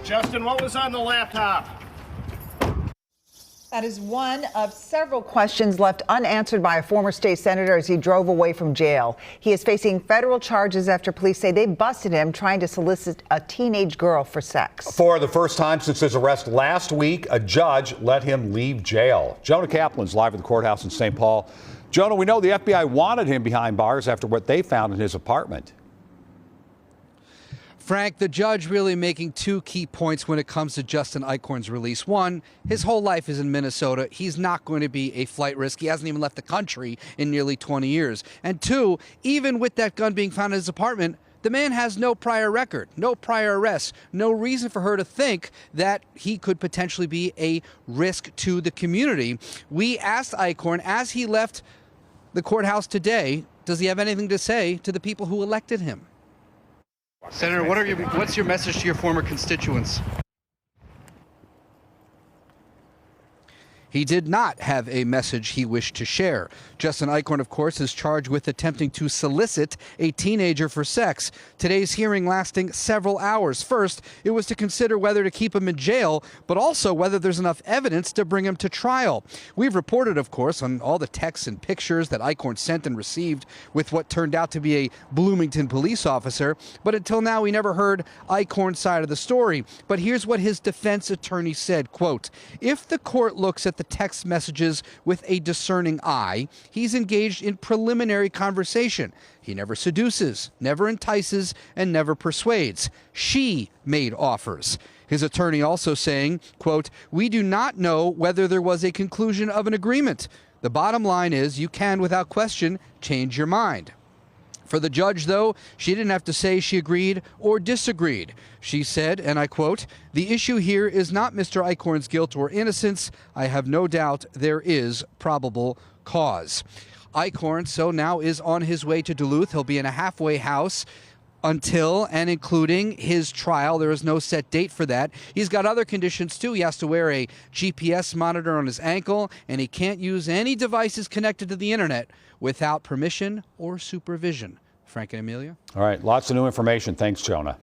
Justin, what was on the laptop? That is one of several questions left unanswered by a former state senator as he drove away from jail. He is facing federal charges after police say they busted him trying to solicit a teenage girl for sex. For the first time since his arrest last week, a judge let him leave jail. Jonah Kaplan's live at the courthouse in St. Paul. Jonah, we know the FBI wanted him behind bars after what they found in his apartment. Frank, the judge really making two key points when it comes to Justin Eichorn's release. One, his whole life is in Minnesota. He's not going to be a flight risk. He hasn't even left the country in nearly 20 years. And two, even with that gun being found in his apartment, the man has no prior record, no prior arrests, no reason for her to think that he could potentially be a risk to the community. We asked Eichorn as he left the courthouse today, does he have anything to say to the people who elected him? Senator, what's your message to your former constituents? He did not have a message he wished to share. Justin Eichorn, of course, is charged with attempting to solicit a teenager for sex. Today's hearing lasting several hours. First, it was to consider whether to keep him in jail, but also whether there's enough evidence to bring him to trial. We've reported, of course, on all the texts and pictures that Eichorn sent and received with what turned out to be a Bloomington police officer. But until now, we never heard Eichorn's side of the story. But here's what his defense attorney said, quote, "If the court looks at the text messages with a discerning eye, he's engaged in preliminary conversation. He never seduces, never entices, and never persuades. She made offers." His attorney also saying, quote, "We do not know whether there was a conclusion of an agreement. The bottom line is you can, without question, change your mind." For the judge, though, she didn't have to say she agreed or disagreed. She said, and I quote, "The issue here is not Mr. Eichorn's guilt or innocence. I have no doubt there is probable cause." Eichorn, so now is on his way to Duluth. He'll be in a halfway house until and including his trial. There is no set date for that. He's got other conditions, too. He has to wear a GPS monitor on his ankle, and he can't use any devices connected to the internet without permission or supervision. Frank and Amelia? All right, lots of new information. Thanks, Jonah.